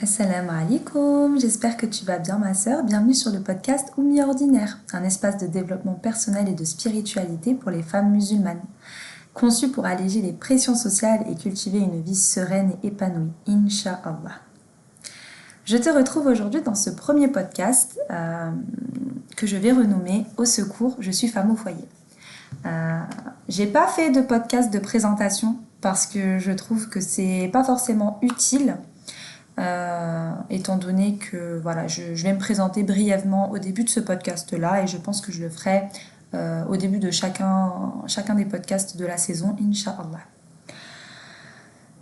Assalamu alaikum, j'espère que tu vas bien ma sœur. Bienvenue sur le podcast Oumi Ordinaire, un espace de développement personnel et de spiritualité pour les femmes musulmanes. Conçu pour alléger les pressions sociales et cultiver une vie sereine et épanouie, Inch'Allah. Je te retrouve aujourd'hui dans ce premier podcast que je vais renommer Au secours, je suis femme au foyer. J'ai pas fait de podcast de présentation parce que je trouve que c'est pas forcément utile. Étant donné que voilà, je vais me présenter brièvement au début de ce podcast-là et je pense que je le ferai au début de chacun des podcasts de la saison, Inch'Allah.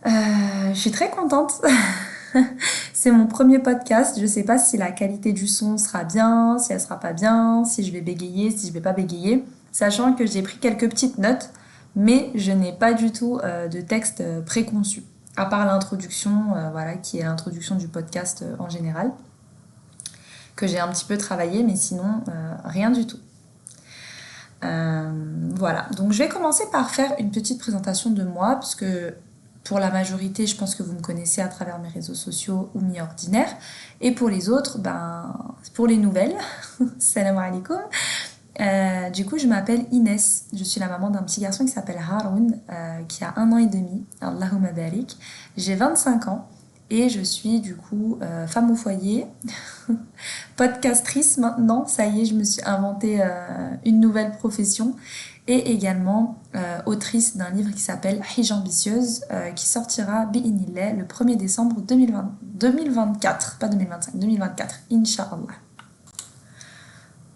Je suis très contente. C'est mon premier podcast. Je sais pas si la qualité du son sera bien, si elle sera pas bien, si je vais bégayer, si je vais pas bégayer. Sachant que j'ai pris quelques petites notes, mais je n'ai pas du tout de texte préconçu. À part l'introduction, qui est l'introduction du podcast en général, que j'ai un petit peu travaillé, mais sinon, rien du tout. Voilà, donc je vais commencer par faire une petite présentation de moi, parce que pour la majorité, je pense que vous me connaissez à travers mes réseaux sociaux Oumi Ordinaire, et pour les autres, pour les nouvelles, salam alaikum. Du coup, je m'appelle Inès. Je suis la maman d'un petit garçon qui s'appelle Haroun, qui a 1 an et demi. Allahumma barik. J'ai 25 ans et je suis du coup femme au foyer, podcastrice maintenant. Ça y est, je me suis inventé une nouvelle profession et également autrice d'un livre qui s'appelle Hijja ambitieuse, qui sortira bi'inillah le 1er décembre 2024, pas 2025, 2024, Inch'Allah.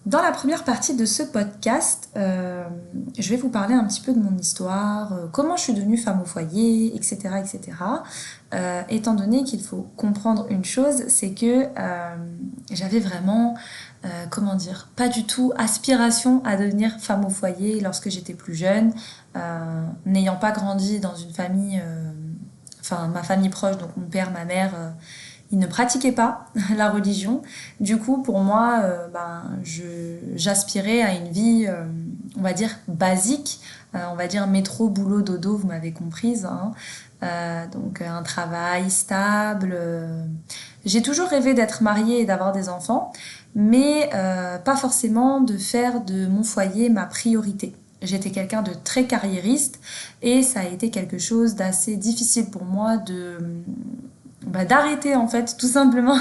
Dans la première partie de ce podcast, je vais vous parler un petit peu de mon histoire, comment je suis devenue femme au foyer, etc. etc. Étant donné qu'il faut comprendre une chose, c'est que j'avais vraiment, pas du tout aspiration à devenir femme au foyer lorsque j'étais plus jeune, n'ayant pas grandi dans une famille, ma famille proche, donc mon père, ma mère... Ils ne pratiquaient pas la religion. Du coup, pour moi, j'aspirais à une vie, on va dire, basique. On va dire métro, boulot, dodo, vous m'avez comprise. Hein. Donc, un travail stable. J'ai toujours rêvé d'être mariée et d'avoir des enfants, mais pas forcément de faire de mon foyer ma priorité. J'étais quelqu'un de très carriériste et ça a été quelque chose d'assez difficile pour moi d'arrêter en fait tout simplement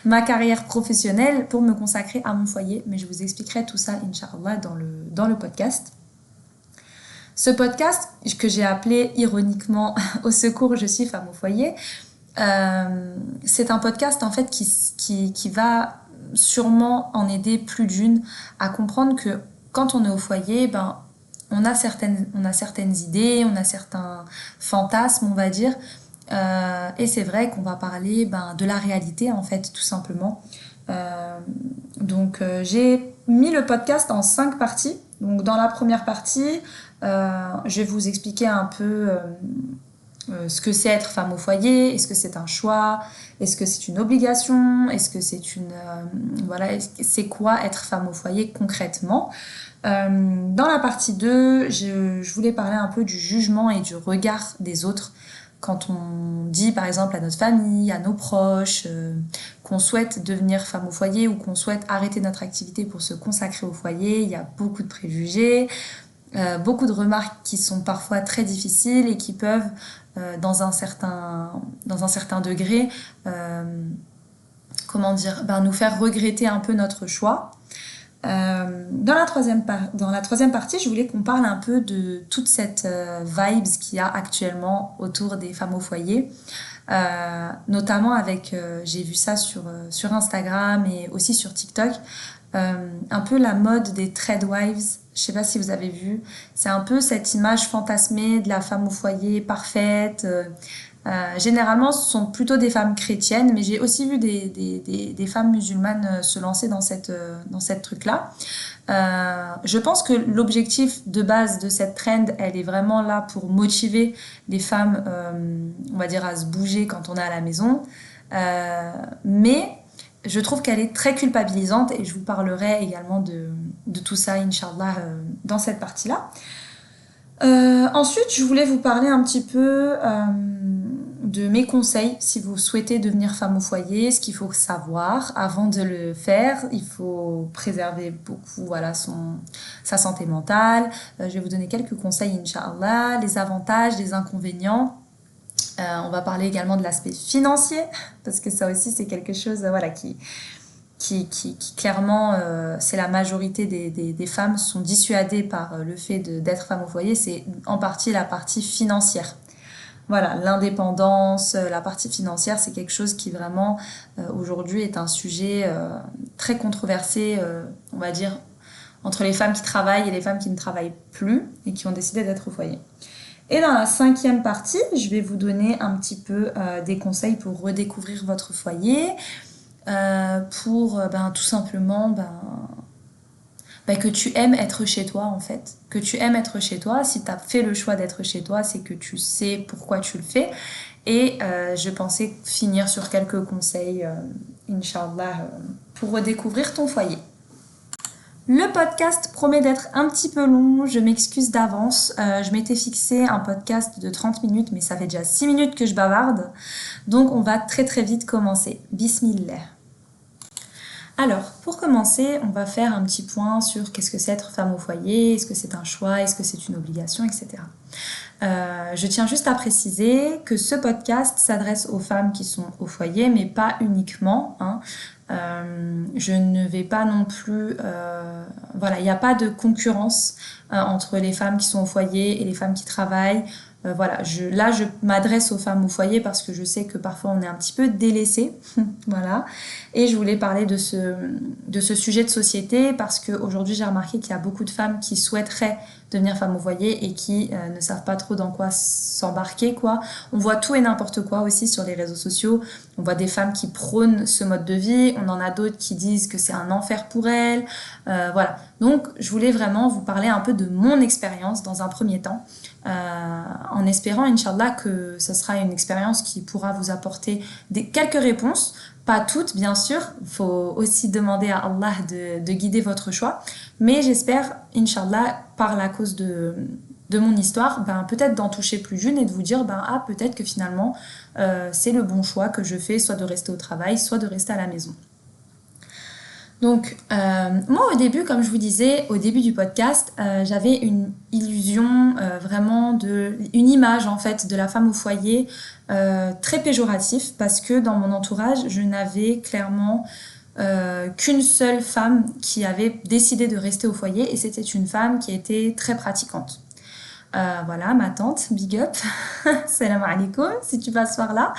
ma carrière professionnelle pour me consacrer à mon foyer, mais je vous expliquerai tout ça Inch'Allah dans le podcast. Ce podcast que j'ai appelé ironiquement Au secours je suis femme au foyer, c'est un podcast en fait qui va sûrement en aider plus d'une à comprendre que quand on est au foyer, on a certaines idées, on a certains fantasmes on va dire. Et c'est vrai qu'on va parler de la réalité en fait tout simplement. Donc j'ai mis le podcast en 5 parties. Donc dans la première partie, je vais vous expliquer un peu ce que c'est être femme au foyer, est-ce que c'est un choix, est-ce que c'est une obligation, est-ce que c'est c'est quoi être femme au foyer concrètement. Dans la partie 2, je voulais parler un peu du jugement et du regard des autres. Quand on dit par exemple à notre famille, à nos proches, qu'on souhaite devenir femme au foyer ou qu'on souhaite arrêter notre activité pour se consacrer au foyer, il y a beaucoup de préjugés, beaucoup de remarques qui sont parfois très difficiles et qui peuvent, dans un certain degré, nous faire regretter un peu notre choix. Dans la troisième partie, je voulais qu'on parle un peu de toute cette vibes qu'il y a actuellement autour des femmes au foyer, notamment avec, j'ai vu ça sur Instagram et aussi sur TikTok, un peu la mode des threadwives. Je sais pas si vous avez vu, c'est un peu cette image fantasmée de la femme au foyer parfaite. Généralement, ce sont plutôt des femmes chrétiennes, mais j'ai aussi vu des femmes musulmanes se lancer dans cette truc-là. Je pense que l'objectif de base de cette trend, elle est vraiment là pour motiver les femmes, on va dire, à se bouger quand on est à la maison. Mais je trouve qu'elle est très culpabilisante et je vous parlerai également de tout ça, Inch'Allah, dans cette partie-là. Ensuite, je voulais vous parler un petit peu de mes conseils si vous souhaitez devenir femme au foyer, ce qu'il faut savoir avant de le faire. Il faut préserver beaucoup sa santé mentale. Je vais vous donner quelques conseils, Inch'Allah, les avantages, les inconvénients. On va parler également de l'aspect financier, parce que ça aussi c'est quelque chose qui clairement, c'est la majorité des femmes sont dissuadées par le fait d'être femme au foyer, c'est en partie la partie financière. Voilà, l'indépendance, la partie financière, c'est quelque chose qui vraiment aujourd'hui est un sujet très controversé, on va dire, entre les femmes qui travaillent et les femmes qui ne travaillent plus et qui ont décidé d'être au foyer. Et dans la 5e partie, je vais vous donner un petit peu des conseils pour redécouvrir votre foyer, pour tout simplement que tu aimes être chez toi en fait. Que tu aimes être chez toi. Si tu as fait le choix d'être chez toi, c'est que tu sais pourquoi tu le fais. Et je pensais finir sur quelques conseils, Inch'Allah, pour redécouvrir ton foyer. Le podcast promet d'être un petit peu long, je m'excuse d'avance. Je m'étais fixé un podcast de 30 minutes, mais ça fait déjà 6 minutes que je bavarde. Donc on va très très vite commencer. Bismillah. Alors, pour commencer, on va faire un petit point sur qu'est-ce que c'est être femme au foyer, est-ce que c'est un choix, est-ce que c'est une obligation, etc. Je tiens juste à préciser que ce podcast s'adresse aux femmes qui sont au foyer, mais pas uniquement. Je ne vais pas non plus... il n'y a pas de concurrence entre les femmes qui sont au foyer et les femmes qui travaillent. Je m'adresse aux femmes au foyer parce que je sais que parfois on est un petit peu délaissé. Voilà. Et je voulais parler de ce sujet de société parce qu'aujourd'hui j'ai remarqué qu'il y a beaucoup de femmes qui souhaiteraient devenir femme au foyer et qui ne savent pas trop dans quoi s'embarquer, quoi. On voit tout et n'importe quoi aussi sur les réseaux sociaux. On voit des femmes qui prônent ce mode de vie. On en a d'autres qui disent que c'est un enfer pour elles. Voilà. Donc, je voulais vraiment vous parler un peu de mon expérience dans un premier temps. En espérant, Inch'Allah, que ce sera une expérience qui pourra vous apporter quelques réponses. Pas toutes, bien sûr. Il faut aussi demander à Allah de guider votre choix. Mais j'espère, Inch'Allah, par la cause de mon histoire, peut-être d'en toucher plus d'une et de vous dire, peut-être que finalement, c'est le bon choix que je fais, soit de rester au travail, soit de rester à la maison. Donc, moi, au début, comme je vous disais, au début du podcast, j'avais une illusion, une image, en fait, de la femme au foyer très péjorative parce que dans mon entourage, je n'avais clairement qu'une seule femme qui avait décidé de rester au foyer et c'était une femme qui était très pratiquante. Voilà, ma tante, big up, salam alaikum, si tu passes par là.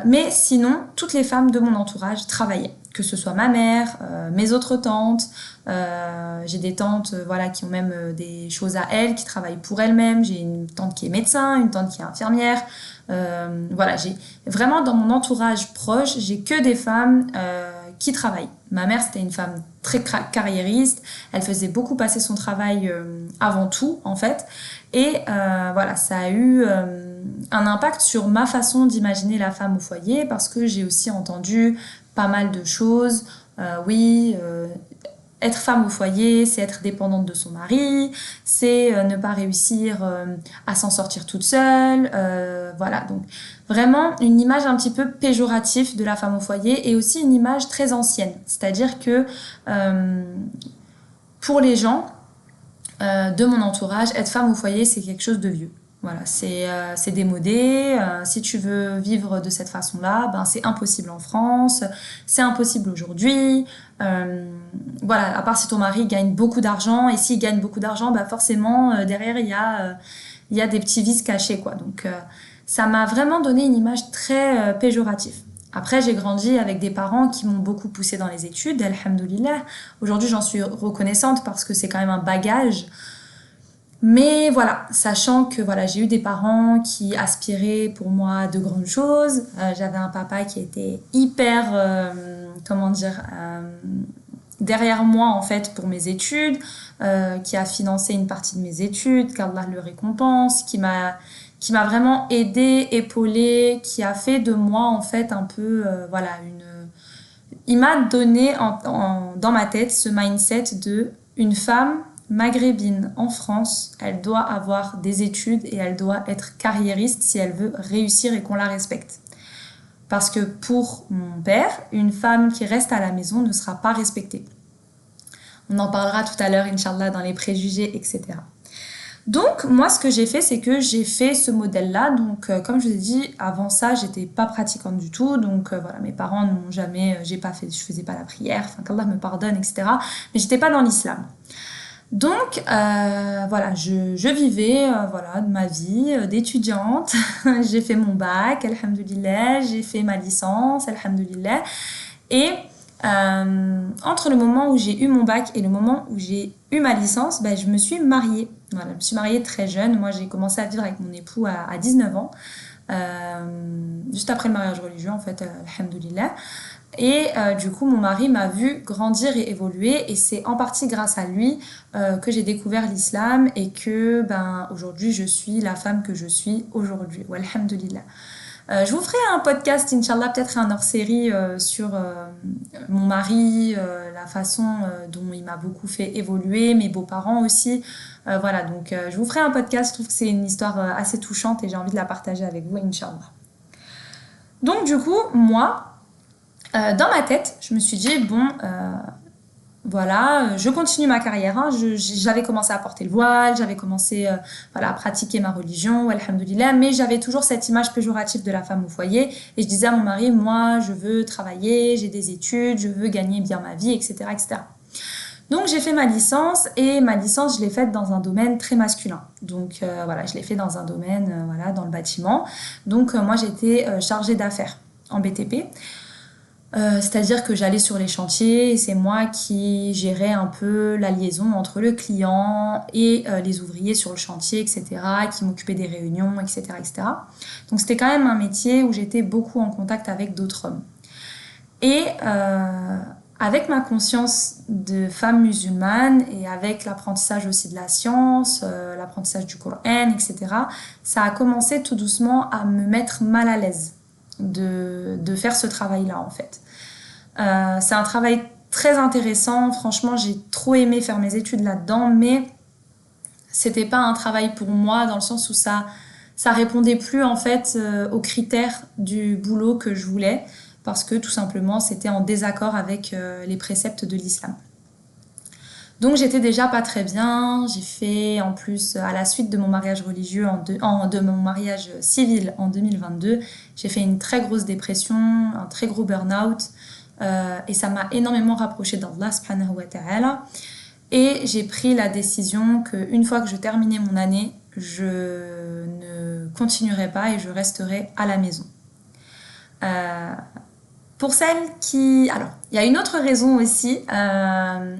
Mais sinon, toutes les femmes de mon entourage travaillaient. Que ce soit ma mère, mes autres tantes, j'ai des tantes qui ont même des choses à elles, qui travaillent pour elles-mêmes. J'ai une tante qui est médecin, une tante qui est infirmière. J'ai vraiment dans mon entourage proche, j'ai que des femmes qui travaillent. Ma mère, c'était une femme très carriériste. Elle faisait beaucoup passer son travail avant tout, en fait. Et ça a eu un impact sur ma façon d'imaginer la femme au foyer parce que j'ai aussi entendu pas mal de choses. Être femme au foyer, c'est être dépendante de son mari, c'est ne pas réussir à s'en sortir toute seule. Donc vraiment une image un petit peu péjorative de la femme au foyer et aussi une image très ancienne. C'est-à-dire que pour les gens de mon entourage, être femme au foyer, c'est quelque chose de vieux. Voilà, c'est démodé. Si tu veux vivre de cette façon-là, c'est impossible en France, c'est impossible aujourd'hui. À part si ton mari gagne beaucoup d'argent, et s'il gagne beaucoup d'argent, forcément, derrière, il y a des petits vices cachés, quoi. Donc, ça m'a vraiment donné une image très péjorative. Après, j'ai grandi avec des parents qui m'ont beaucoup poussée dans les études, alhamdoulilah. Aujourd'hui, j'en suis reconnaissante parce que c'est quand même un bagage. Mais voilà, sachant que j'ai eu des parents qui aspiraient pour moi de grandes choses. J'avais un papa qui était hyper, derrière moi en fait pour mes études, qui a financé une partie de mes études, qu'Allah le récompense, qui m'a vraiment aidée, épaulée, qui a fait de moi en fait un peu, il m'a donné dans ma tête ce mindset de une femme maghrébine en France, elle doit avoir des études et elle doit être carriériste si elle veut réussir et qu'on la respecte. Parce que pour mon père, une femme qui reste à la maison ne sera pas respectée. On en parlera tout à l'heure, Inch'Allah, dans les préjugés, etc. Donc, moi, ce que j'ai fait, c'est que j'ai fait ce modèle-là. Donc, comme je vous ai dit, avant ça, j'étais pas pratiquante du tout. Donc, voilà, mes parents n'ont jamais, je faisais pas la prière, enfin, qu'Allah me pardonne, etc. Mais j'étais pas dans l'islam. Donc, voilà, je vivais voilà, de ma vie d'étudiante. J'ai fait mon bac, alhamdoulilah. J'ai fait ma licence, alhamdoulilah. Et entre le moment où j'ai eu mon bac et le moment où j'ai eu ma licence, ben, je me suis mariée. Voilà, je me suis mariée très jeune. Moi, j'ai commencé à vivre avec mon époux à 19 ans. Juste après le mariage religieux, en fait, alhamdoulilah. Et du coup, mon mari m'a vu grandir et évoluer. Et c'est en partie grâce à lui que j'ai découvert l'islam et que aujourd'hui, je suis la femme que je suis aujourd'hui. Alhamdoulilah. Je vous ferai un podcast, Inch'Allah, peut-être un hors-série sur mon mari, la façon dont il m'a beaucoup fait évoluer, mes beaux-parents aussi. Voilà, donc je vous ferai un podcast. Je trouve que c'est une histoire assez touchante et j'ai envie de la partager avec vous, Inch'Allah. Donc du coup, moi, dans ma tête, je me suis dit, bon, voilà, je continue ma carrière. Hein. J'avais commencé à porter le voile, j'avais commencé voilà, à pratiquer ma religion, alhamdoulilah, mais j'avais toujours cette image péjorative de la femme au foyer. Et je disais à mon mari, moi, je veux travailler, j'ai des études, je veux gagner bien ma vie, etc. etc. Donc j'ai fait ma licence et ma licence, je l'ai faite dans un domaine très masculin. Donc voilà, je l'ai fait dans un domaine, voilà, dans le bâtiment. Donc moi, j'étais chargée d'affaires en BTP. C'est-à-dire que j'allais sur les chantiers et c'est moi qui gérais un peu la liaison entre le client et les ouvriers sur le chantier, etc., qui m'occupait des réunions, etc., etc. Donc c'était quand même un métier où j'étais beaucoup en contact avec d'autres hommes. Et avec ma conscience de femme musulmane et avec l'apprentissage aussi de la science, l'apprentissage du Coran, etc., ça a commencé tout doucement à me mettre mal à l'aise de faire ce travail-là, en fait. C'est un travail très intéressant. Franchement, j'ai trop aimé faire mes études là-dedans, mais c'était pas un travail pour moi dans le sens où ça répondait plus en fait aux critères du boulot que je voulais parce que tout simplement c'était en désaccord avec les préceptes de l'islam. Donc j'étais déjà pas très bien. J'ai fait en plus à la suite de mon mariage religieux de mon mariage civil en 2022, j'ai fait une très grosse dépression, un très gros burn-out. Et ça m'a énormément rapprochée d'Allah subhanahu wa ta'ala et j'ai pris la décision qu'une fois que je terminais mon année, je ne continuerai pas et je resterai à la maison. Pour celles qui... Alors, il y a une autre raison aussi,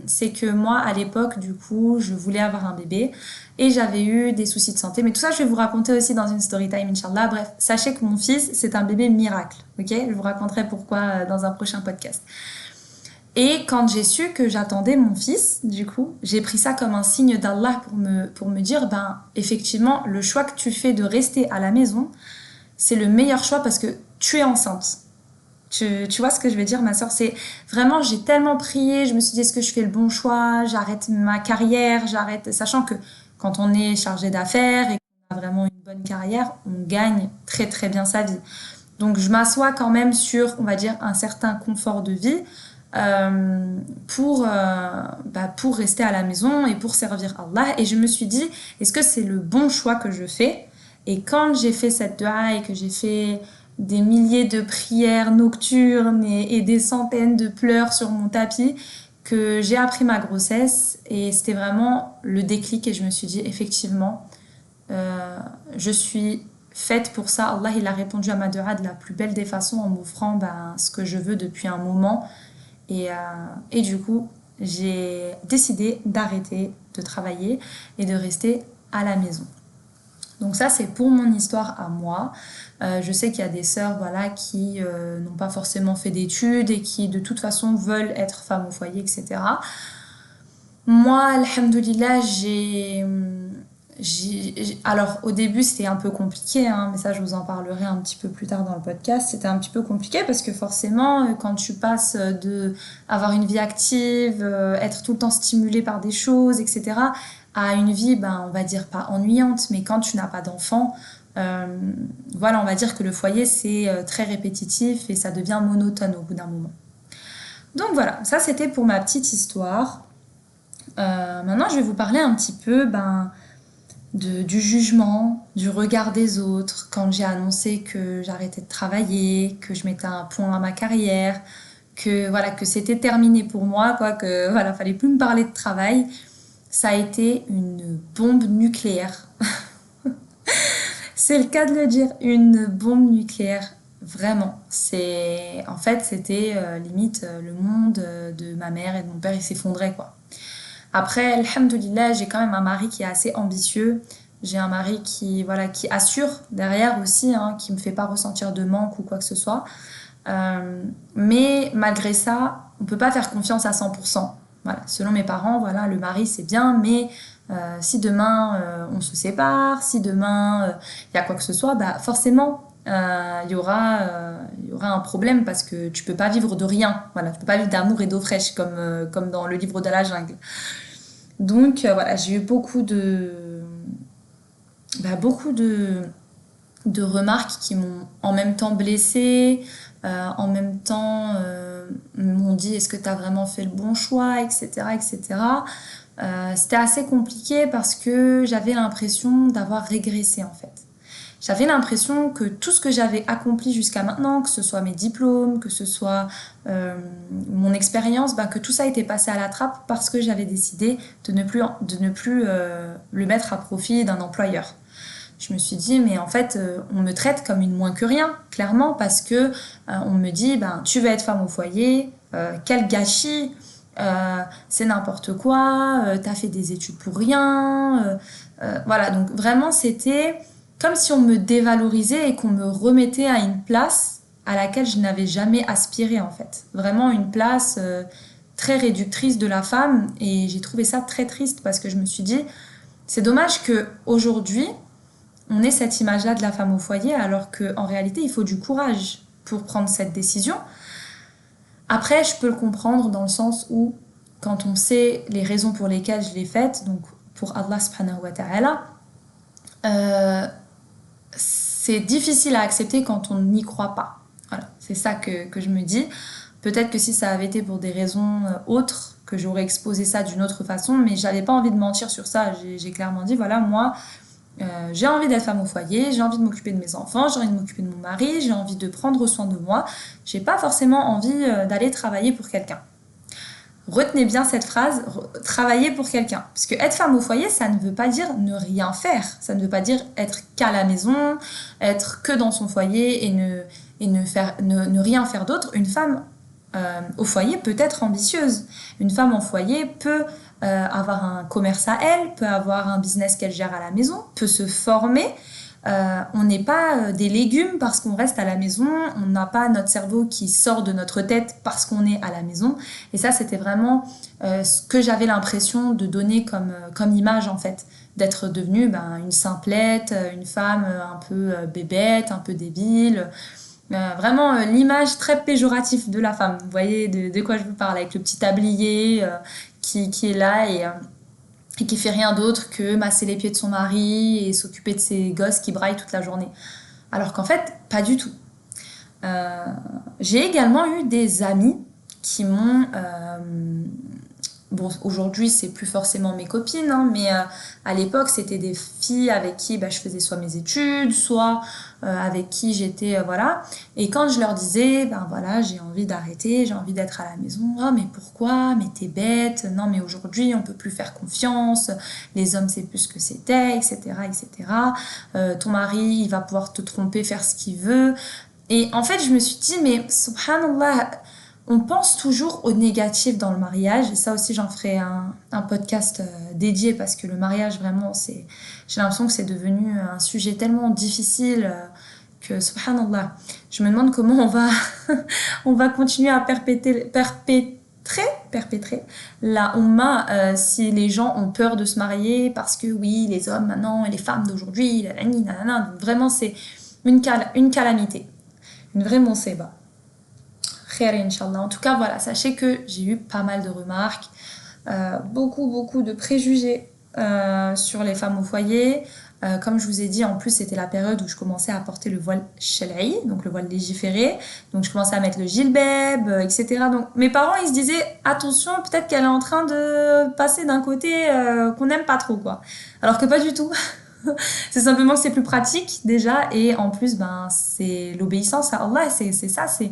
c'est que moi, à l'époque, du coup, je voulais avoir un bébé et j'avais eu des soucis de santé. Mais tout ça, je vais vous raconter aussi dans une story time, Inch'Allah. Bref, sachez que mon fils, c'est un bébé miracle, ok ? Je vous raconterai pourquoi dans un prochain podcast. Et quand j'ai su que j'attendais mon fils, du coup, j'ai pris ça comme un signe d'Allah pour me dire, effectivement, le choix que tu fais de rester à la maison, c'est le meilleur choix parce que tu es enceinte. Tu vois ce que je veux dire, ma soeur? C'est vraiment, j'ai tellement prié, je me suis dit, est-ce que je fais le bon choix? J'arrête ma carrière, sachant que quand on est chargé d'affaires et qu'on a vraiment une bonne carrière, on gagne très très bien sa vie. Donc je m'assois quand même sur, on va dire, un certain confort de vie pour rester à la maison et pour servir Allah. Et je me suis dit, est-ce que c'est le bon choix que je fais? Et quand j'ai fait cette dua et que j'ai fait des milliers de prières nocturnes et des centaines de pleurs sur mon tapis, que j'ai appris ma grossesse et c'était vraiment le déclic et je me suis dit effectivement je suis faite pour ça. Allah il a répondu à ma dua de la plus belle des façons en m'offrant ce que je veux depuis un moment et du coup j'ai décidé d'arrêter de travailler et de rester à la maison. Donc ça, c'est pour mon histoire à moi. Je sais qu'il y a des sœurs voilà, qui n'ont pas forcément fait d'études et qui, de toute façon, veulent être femmes au foyer, etc. Moi, alhamdoulilah, Alors au début c'était un peu compliqué, hein, mais ça je vous en parlerai un petit peu plus tard dans le podcast. C'était un petit peu compliqué parce que forcément quand tu passes de avoir une vie active, être tout le temps stimulé par des choses, etc., à une vie, ben, on va dire pas ennuyante, mais quand tu n'as pas d'enfant, euh, voilà, on va dire que le foyer c'est très répétitif et ça devient monotone au bout d'un moment. Donc voilà, ça c'était pour ma petite histoire. Maintenant je vais vous parler un petit peu du jugement, du regard des autres, quand j'ai annoncé que j'arrêtais de travailler, que je mettais un point à ma carrière, que voilà, que c'était terminé pour moi, quoi, que voilà, fallait plus me parler de travail. Ça a été une bombe nucléaire. C'est le cas de le dire, une bombe nucléaire. Vraiment. En fait, c'était limite le monde de ma mère et de mon père, il s'effondrait, quoi. Après, alhamdoulilah, j'ai quand même un mari qui est assez ambitieux. J'ai un mari voilà, qui assure derrière aussi, hein, qui me fait pas ressentir de manque ou quoi que ce soit. Mais malgré ça, on peut pas faire confiance à 100%. Voilà. Selon mes parents, voilà, le mari c'est bien, mais si demain on se sépare, si demain il y a quoi que ce soit, bah forcément il y aura un problème parce que tu peux pas vivre de rien. Voilà, tu peux pas vivre d'amour et d'eau fraîche comme dans le livre de la jungle. Donc voilà, j'ai eu beaucoup de remarques qui m'ont en même temps blessée, en même temps m'ont dit est-ce que tu as vraiment fait le bon choix, etc. etc. C'était assez compliqué parce que j'avais l'impression d'avoir régressé en fait. J'avais l'impression que tout ce que j'avais accompli jusqu'à maintenant, que ce soit mes diplômes, que ce soit mon expérience, que tout ça était passé à la trappe parce que j'avais décidé de ne plus le mettre à profit d'un employeur. Je me suis dit, mais en fait, on me traite comme une moins que rien, clairement, parce que on me dit, tu veux être femme au foyer, quel gâchis, c'est n'importe quoi, t'as fait des études pour rien. Voilà, donc vraiment, c'était comme si on me dévalorisait et qu'on me remettait à une place à laquelle je n'avais jamais aspiré, en fait. Vraiment une place très réductrice de la femme, et j'ai trouvé ça très triste parce que je me suis dit, c'est dommage qu'aujourd'hui, on ait cette image-là de la femme au foyer, alors qu'en réalité, il faut du courage pour prendre cette décision. Après, je peux le comprendre dans le sens où, quand on sait les raisons pour lesquelles je l'ai faite, donc pour Allah subhanahu wa ta'ala, c'est difficile à accepter quand on n'y croit pas. Voilà, c'est ça que je me dis. Peut-être que si ça avait été pour des raisons autres, que j'aurais exposé ça d'une autre façon, mais j'avais pas envie de mentir sur ça. J'ai clairement dit, voilà, moi, j'ai envie d'être femme au foyer, j'ai envie de m'occuper de mes enfants, j'ai envie de m'occuper de mon mari, j'ai envie de prendre soin de moi. J'ai pas forcément envie d'aller travailler pour quelqu'un. Retenez bien cette phrase, travailler pour quelqu'un. Parce que être femme au foyer, ça ne veut pas dire ne rien faire. Ça ne veut pas dire être qu'à la maison, être que dans son foyer et ne rien faire d'autre. Une femme au foyer peut être ambitieuse. Une femme au foyer peut avoir un commerce à elle, peut avoir un business qu'elle gère à la maison, peut se former. On n'est pas des légumes parce qu'on reste à la maison, on n'a pas notre cerveau qui sort de notre tête parce qu'on est à la maison. Et ça, c'était vraiment ce que j'avais l'impression de donner comme image, en fait, d'être devenue une simplette, une femme un peu bébête, un peu débile. Vraiment l'image très péjorative de la femme. Vous voyez de quoi je vous parle, avec le petit tablier qui est là et qui fait rien d'autre que masser les pieds de son mari et s'occuper de ses gosses qui braillent toute la journée. Alors qu'en fait, pas du tout. J'ai également eu des amis qui m'ont... bon, aujourd'hui, c'est plus forcément mes copines, hein, mais à l'époque, c'était des filles avec qui je faisais soit mes études, soit avec qui j'étais... voilà. Et quand je leur disais, voilà, j'ai envie d'arrêter, j'ai envie d'être à la maison. Oh, mais pourquoi? Mais t'es bête. Non, mais aujourd'hui, on peut plus faire confiance. Les hommes, c'est plus ce que c'était, etc., etc. Ton mari, il va pouvoir te tromper, faire ce qu'il veut. Et en fait, je me suis dit, mais subhanallah... On pense toujours au négatif dans le mariage, et ça aussi j'en ferai un podcast dédié parce que le mariage vraiment j'ai l'impression que c'est devenu un sujet tellement difficile que subhanallah, je me demande comment on va continuer à très perpétrée. La Oumma, si les gens ont peur de se marier parce que oui, les hommes maintenant et les femmes d'aujourd'hui, vraiment c'est une calamité, une vraie monseba. Khair, Inch'Allah. En tout cas, voilà, sachez que j'ai eu pas mal de remarques, beaucoup de préjugés sur les femmes au foyer. Comme je vous ai dit, en plus c'était la période où je commençais à porter le voile shal'i, donc le voile légiféré, donc je commençais à mettre le jilbab, etc. Donc mes parents ils se disaient attention, peut-être qu'elle est en train de passer d'un côté qu'on n'aime pas trop, quoi. Alors que pas du tout. C'est simplement que c'est plus pratique déjà, et en plus ben c'est l'obéissance à Allah, c'est ça, c'est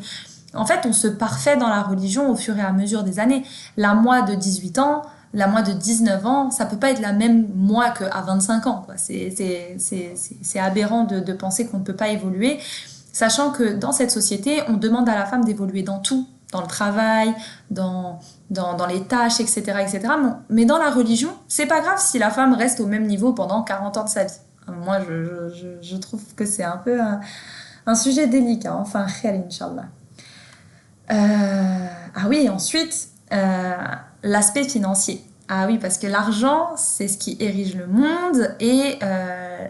en fait on se parfait dans la religion au fur et à mesure des années. La moi de 18 ans, la moi de 19 ans, ça peut pas être la même moi qu'à 25 ans, quoi. C'est aberrant de penser qu'on ne peut pas évoluer, sachant que dans cette société, on demande à la femme d'évoluer dans tout, dans le travail, dans les tâches, etc., etc. Mais dans la religion, c'est pas grave si la femme reste au même niveau pendant 40 ans de sa vie. Moi, je trouve que c'est un peu un sujet délicat. Enfin, khair, Inch'Allah. Ah oui, ensuite, l'aspect financier. Ah oui, parce que l'argent, c'est ce qui érige le monde, et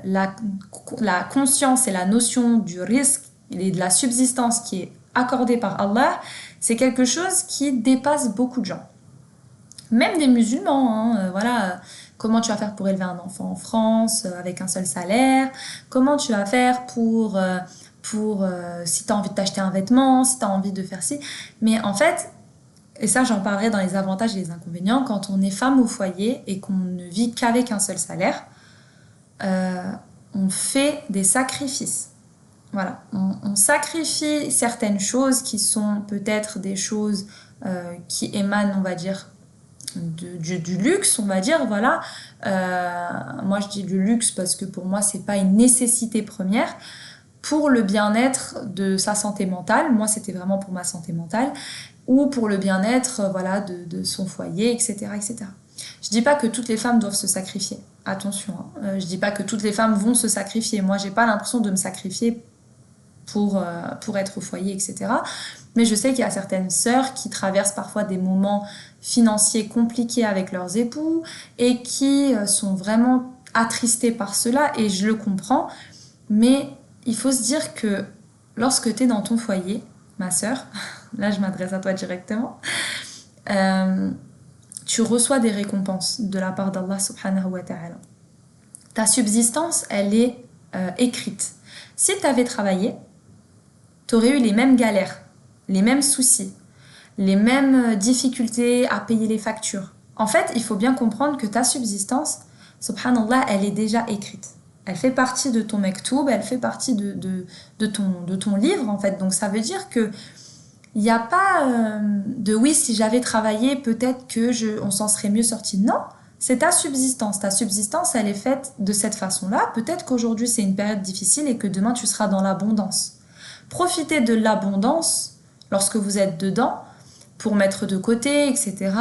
la conscience et la notion du risque et de la subsistance qui est accordée par Allah, c'est quelque chose qui dépasse beaucoup de gens. Même des musulmans, hein, voilà. Comment tu vas faire pour élever un enfant en France avec un seul salaire? Comment tu vas faire pour si tu as envie de t'acheter un vêtement, si tu as envie de faire ci? Mais en fait, et ça j'en parlerai dans les avantages et les inconvénients, quand on est femme au foyer et qu'on ne vit qu'avec un seul salaire, on fait des sacrifices. Voilà, on sacrifie certaines choses qui sont peut-être des choses qui émanent, on va dire, du luxe, on va dire, voilà. Moi je dis du luxe parce que pour moi c'est pas une nécessité première. Pour le bien-être de sa santé mentale, moi c'était vraiment pour ma santé mentale, ou pour le bien-être voilà, de son foyer, etc., etc. Je dis pas que toutes les femmes doivent se sacrifier, attention, hein. Je dis pas que toutes les femmes vont se sacrifier, moi j'ai pas l'impression de me sacrifier pour être au foyer, etc. Mais je sais qu'il y a certaines sœurs qui traversent parfois des moments financiers compliqués avec leurs époux et qui sont vraiment attristées par cela, et je le comprends, mais il faut se dire que lorsque tu es dans ton foyer, ma sœur, là je m'adresse à toi directement, tu reçois des récompenses de la part d'Allah subhanahu wa ta'ala. Ta subsistance, elle est écrite. Si tu avais travaillé, tu aurais eu les mêmes galères, les mêmes soucis, les mêmes difficultés à payer les factures. En fait, il faut bien comprendre que ta subsistance, subhanallah, elle est déjà écrite. Elle fait partie de ton mektoub, elle fait partie de ton livre, en fait. Donc ça veut dire que il n'y a pas de oui, si j'avais travaillé, peut-être que on s'en serait mieux sorti. Non, c'est ta subsistance. Ta subsistance, elle est faite de cette façon-là. Peut-être qu'aujourd'hui, c'est une période difficile et que demain, tu seras dans l'abondance. Profitez de l'abondance lorsque vous êtes dedans pour mettre de côté, etc.,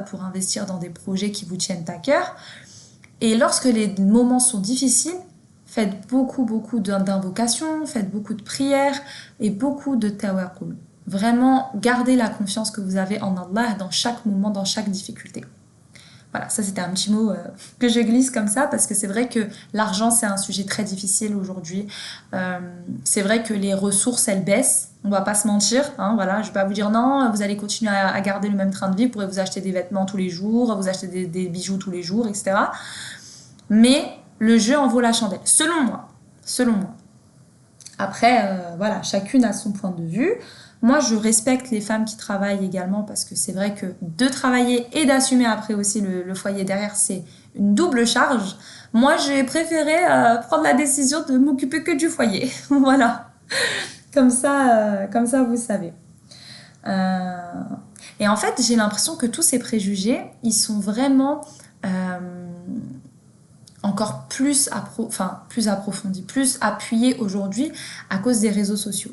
pour investir dans des projets qui vous tiennent à cœur. Et lorsque les moments sont difficiles, faites beaucoup d'invocations, faites beaucoup de prières et beaucoup de tawakkul. Vraiment, gardez la confiance que vous avez en Allah dans chaque moment, dans chaque difficulté. Voilà, ça c'était un petit mot que je glisse comme ça, parce que c'est vrai que l'argent c'est un sujet très difficile aujourd'hui. C'est vrai que les ressources elles baissent, on va pas se mentir, hein, voilà, je vais pas vous dire non, vous allez continuer à garder le même train de vie, vous pourrez vous acheter des vêtements tous les jours, vous acheter des bijoux tous les jours, etc. Mais le jeu en vaut la chandelle, selon moi. Après, voilà, chacune a son point de vue. Moi, je respecte les femmes qui travaillent également, parce que c'est vrai que de travailler et d'assumer après aussi le foyer derrière, c'est une double charge. Moi, j'ai préféré prendre la décision de m'occuper que du foyer. Voilà. Comme ça, vous savez. Et en fait, j'ai l'impression que tous ces préjugés, ils sont vraiment encore plus approfondis, plus appuyés aujourd'hui à cause des réseaux sociaux.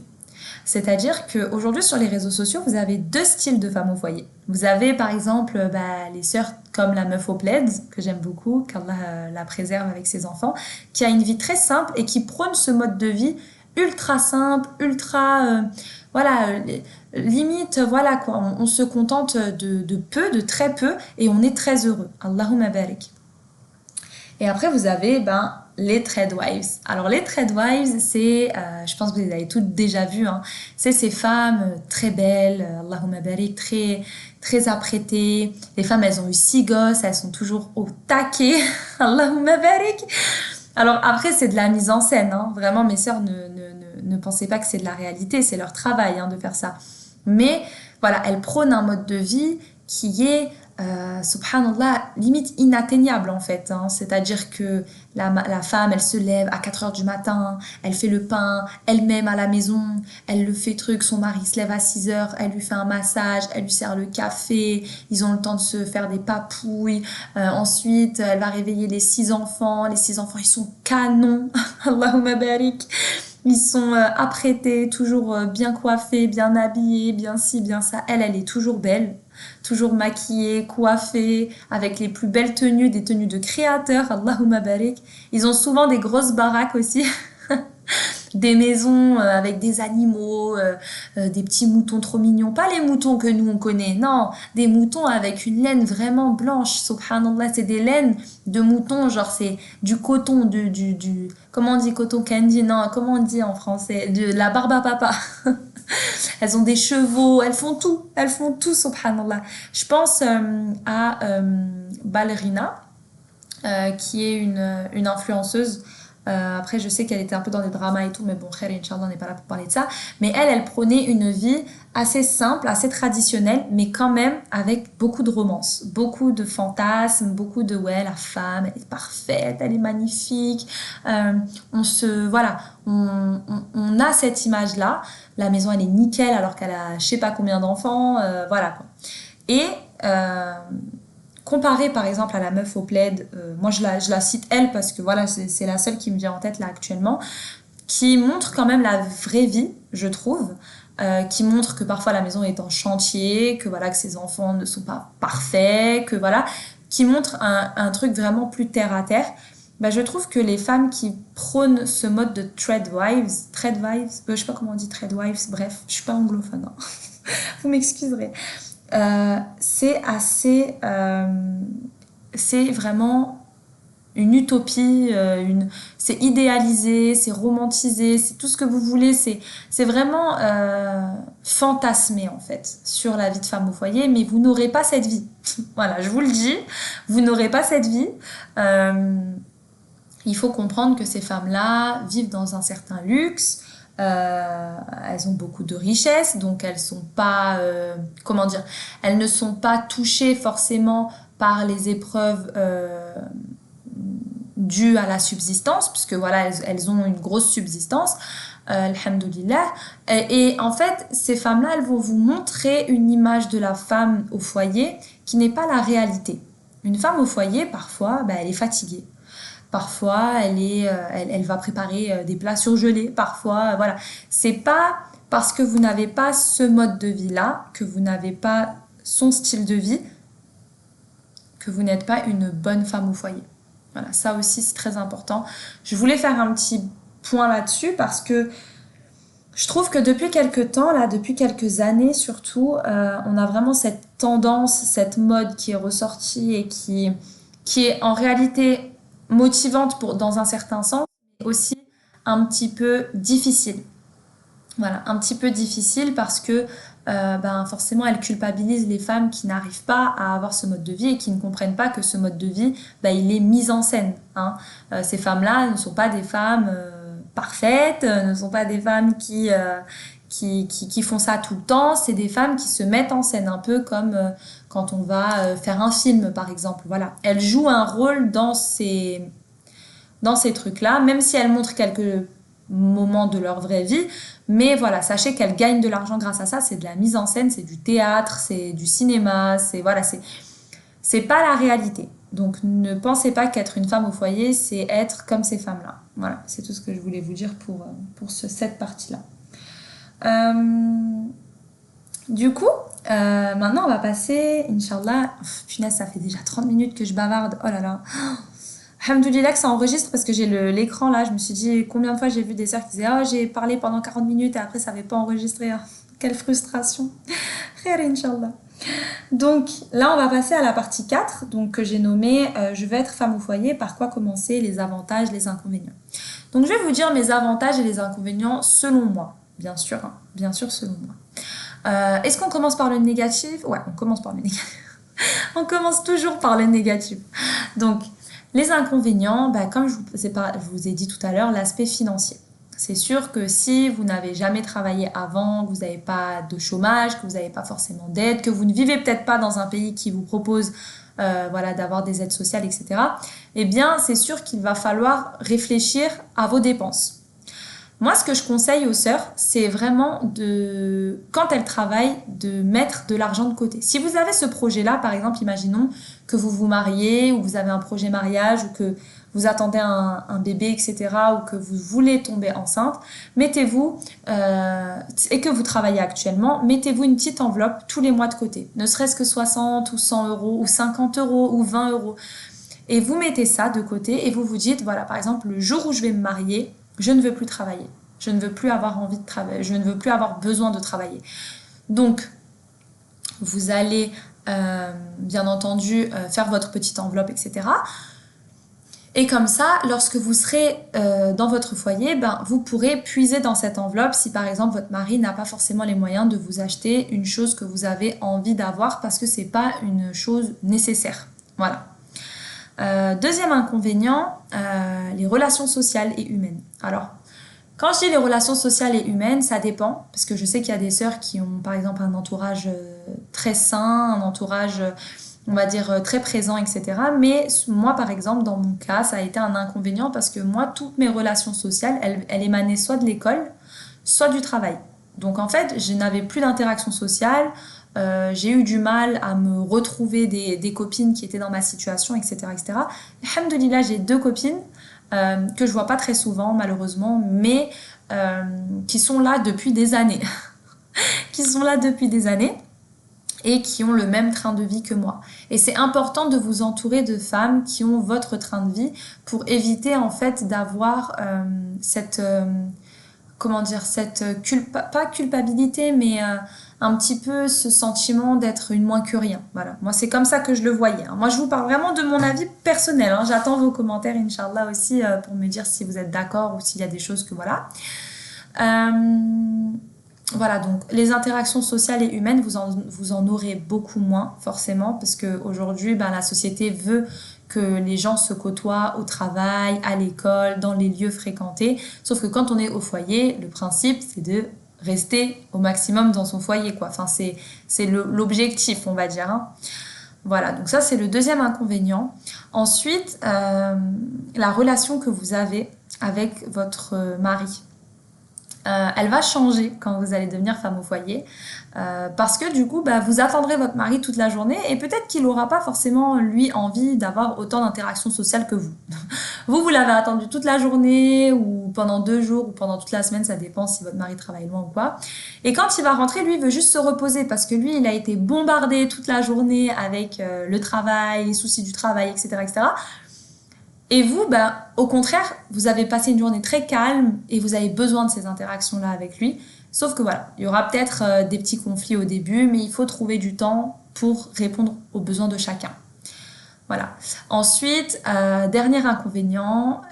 C'est-à-dire qu'aujourd'hui, sur les réseaux sociaux, vous avez deux styles de femmes au foyer. Vous avez, par exemple, les sœurs comme la meuf au plaid, que j'aime beaucoup, qu'Allah la préserve avec ses enfants, qui a une vie très simple et qui prône ce mode de vie ultra simple, ultra... limite, voilà quoi, on se contente de peu, de très peu, et on est très heureux. Allahumma barik. Et après, vous avez les trade wives. Alors, les trade wives, c'est, je pense que vous les avez toutes déjà vues, hein, c'est ces femmes très belles, Allahumma barik, très, très apprêtées. Les femmes, elles ont eu 6 gosses, elles sont toujours au taquet, Allahumma barik. Alors, après, c'est de la mise en scène, hein. Vraiment, mes sœurs, ne pensez pas que c'est de la réalité, c'est leur travail hein, de faire ça. Mais voilà, elles prônent un mode de vie qui est subhanallah, limite inatteignable en fait. Hein. C'est-à-dire que la femme, elle se lève à 4 heures du matin, elle fait le pain, elle-même à la maison, elle le fait son mari se lève à 6 heures, elle lui fait un massage, elle lui sert le café, ils ont le temps de se faire des papouilles. Ensuite, elle va réveiller les 6 enfants, les 6 enfants, ils sont canons, Allahumma barik. Ils sont apprêtés, toujours bien coiffés, bien habillés, bien ci, bien ça. Elle est toujours belle, toujours maquillée, coiffée, avec les plus belles tenues, des tenues de créateurs, Allahumma barik. Ils ont souvent des grosses baraques aussi, des maisons avec des animaux, des petits moutons trop mignons. Pas les moutons que nous on connaît, non, des moutons avec une laine vraiment blanche, subhanallah, c'est des laines de moutons, genre c'est du coton, du comment on dit coton candy, non, comment on dit en français, de la barbe à papa. Elles ont des chevaux, elles font tout, subhanallah. Je pense à Ballerina, qui est une influenceuse. Après, je sais qu'elle était un peu dans des dramas et tout, mais bon, khair, Inch'Allah, on n'est pas là pour parler de ça. Mais elle prônait une vie assez simple, assez traditionnelle, mais quand même avec beaucoup de romance, beaucoup de fantasmes, beaucoup de ouais, la femme, elle est parfaite, elle est magnifique. Voilà, on a cette image-là. La maison, elle est nickel alors qu'elle a je sais pas combien d'enfants, voilà quoi. Et comparée par exemple à la meuf au plaid, moi je la cite elle parce que voilà, c'est la seule qui me vient en tête là actuellement, qui montre quand même la vraie vie, je trouve, qui montre que parfois la maison est en chantier, que voilà, que ses enfants ne sont pas parfaits, que voilà, qui montre un truc vraiment plus terre à terre. Je trouve que les femmes qui prônent ce mode de trade wives, je sais pas comment on dit trade wives, bref, je suis pas anglophone, hein. Vous m'excuserez. C'est assez... c'est vraiment une utopie, c'est idéalisé, c'est romantisé, c'est tout ce que vous voulez, c'est vraiment fantasmé en fait sur la vie de femme au foyer, mais vous n'aurez pas cette vie. Voilà, je vous le dis, vous n'aurez pas cette vie. Il faut comprendre que ces femmes-là vivent dans un certain luxe. Elles ont beaucoup de richesses, donc elles sont pas, elles ne sont pas touchées forcément par les épreuves dues à la subsistance, puisque voilà, elles ont une grosse subsistance, alhamdoulilah. Et en fait, ces femmes-là, elles vont vous montrer une image de la femme au foyer qui n'est pas la réalité. Une femme au foyer, parfois, elle est fatiguée. Parfois, elle va préparer des plats surgelés. Parfois, voilà. C'est pas parce que vous n'avez pas ce mode de vie-là, que vous n'avez pas son style de vie, que vous n'êtes pas une bonne femme au foyer. Voilà, ça aussi, c'est très important. Je voulais faire un petit point là-dessus parce que je trouve que depuis quelques temps, là, depuis quelques années surtout, on a vraiment cette tendance, cette mode qui est ressortie et qui est en réalité motivante dans un certain sens, mais aussi un petit peu difficile. Voilà, un petit peu difficile parce que forcément elle culpabilise les femmes qui n'arrivent pas à avoir ce mode de vie et qui ne comprennent pas que ce mode de vie, il est mis en scène. Hein. Ces femmes-là ne sont pas des femmes parfaites, ne sont pas des femmes qui font ça tout le temps, c'est des femmes qui se mettent en scène, un peu comme quand on va faire un film par exemple. Voilà. Elles jouent un rôle dans ces trucs-là, même si elles montrent quelques moments de leur vraie vie, mais voilà, sachez qu'elles gagnent de l'argent grâce à ça, c'est de la mise en scène, c'est du théâtre, c'est du cinéma, c'est pas la réalité. Donc ne pensez pas qu'être une femme au foyer, c'est être comme ces femmes-là. Voilà, c'est tout ce que je voulais vous dire pour cette partie-là. Du coup, maintenant on va passer, Inch'Allah, punaise, ça fait déjà 30 minutes que je bavarde, oh là là, Alhamdoulilah que ça enregistre parce que j'ai l'écran là. Je me suis dit combien de fois j'ai vu des sœurs qui disaient oh j'ai parlé pendant 40 minutes et après ça n'avait pas enregistré. Hein. Quelle frustration. Khair, Inch'Allah. Donc là on va passer à la partie 4 donc, que j'ai nommée je vais être femme au foyer, par quoi commencer, les avantages, les inconvénients. Donc je vais vous dire mes avantages et les inconvénients selon moi. Bien sûr selon moi. Est-ce qu'on commence par le négatif? Ouais, on commence par le négatif. On commence toujours par le négatif. Donc, les inconvénients, comme je vous ai dit tout à l'heure, l'aspect financier. C'est sûr que si vous n'avez jamais travaillé avant, que vous n'avez pas de chômage, que vous n'avez pas forcément d'aide, que vous ne vivez peut-être pas dans un pays qui vous propose d'avoir des aides sociales, etc., eh bien, c'est sûr qu'il va falloir réfléchir à vos dépenses. Moi, ce que je conseille aux sœurs, c'est vraiment quand elles travaillent, de mettre de l'argent de côté. Si vous avez ce projet-là, par exemple, imaginons que vous vous mariez ou vous avez un projet mariage ou que vous attendez un bébé, etc., ou que vous voulez tomber enceinte, mettez-vous, et que vous travaillez actuellement, mettez-vous une petite enveloppe tous les mois de côté. Ne serait-ce que 60 ou 100 euros ou 50 euros ou 20 euros. Et vous mettez ça de côté et vous vous dites, voilà, par exemple, le jour où je vais me marier, je ne veux plus travailler. Je ne veux plus avoir envie de travailler. Je ne veux plus avoir besoin de travailler. Donc, vous allez, bien entendu, faire votre petite enveloppe, etc. Et comme ça, lorsque vous serez dans votre foyer, vous pourrez puiser dans cette enveloppe si, par exemple, votre mari n'a pas forcément les moyens de vous acheter une chose que vous avez envie d'avoir parce que ce n'est pas une chose nécessaire. Voilà. Deuxième inconvénient, les relations sociales et humaines. Alors, quand je dis les relations sociales et humaines, ça dépend, parce que je sais qu'il y a des sœurs qui ont par exemple un entourage très sain, un entourage, on va dire, très présent, etc. Mais moi, par exemple, dans mon cas, ça a été un inconvénient parce que moi, toutes mes relations sociales, elles émanaient soit de l'école, soit du travail. Donc en fait, je n'avais plus d'interaction sociale, j'ai eu du mal à me retrouver des copines qui étaient dans ma situation, etc. etc. Alhamdoulilah, j'ai 2 copines que je vois pas très souvent malheureusement, mais qui sont là depuis des années. Qui sont là depuis des années et qui ont le même train de vie que moi. Et c'est important de vous entourer de femmes qui ont votre train de vie pour éviter en fait d'avoir cette pas culpabilité, mais un petit peu ce sentiment d'être une moins que rien. Voilà. Moi, c'est comme ça que je le voyais. Hein. Moi, je vous parle vraiment de mon avis personnel. Hein. J'attends vos commentaires, Inch'Allah, aussi, pour me dire si vous êtes d'accord ou s'il y a des choses que voilà. Voilà, donc les interactions sociales et humaines, vous en aurez beaucoup moins, forcément, parce qu'aujourd'hui, la société veut que les gens se côtoient au travail, à l'école, dans les lieux fréquentés. Sauf que quand on est au foyer, le principe, c'est de rester au maximum dans son foyer, quoi. Enfin, c'est l'objectif, on va dire. Hein. Voilà, donc ça, c'est le deuxième inconvénient. Ensuite, la relation que vous avez avec votre mari. Elle va changer quand vous allez devenir femme au foyer parce que du coup vous attendrez votre mari toute la journée et peut-être qu'il n'aura pas forcément lui envie d'avoir autant d'interactions sociales que vous. Vous l'avez attendu toute la journée ou pendant 2 jours ou pendant toute la semaine, ça dépend si votre mari travaille loin ou quoi. Et quand il va rentrer, lui il veut juste se reposer parce que lui il a été bombardé toute la journée avec le travail, les soucis du travail, etc. etc. Et vous, au contraire, vous avez passé une journée très calme et vous avez besoin de ces interactions-là avec lui. Sauf que voilà, il y aura peut-être des petits conflits au début, mais il faut trouver du temps pour répondre aux besoins de chacun. Voilà. Ensuite, dernier inconvénient,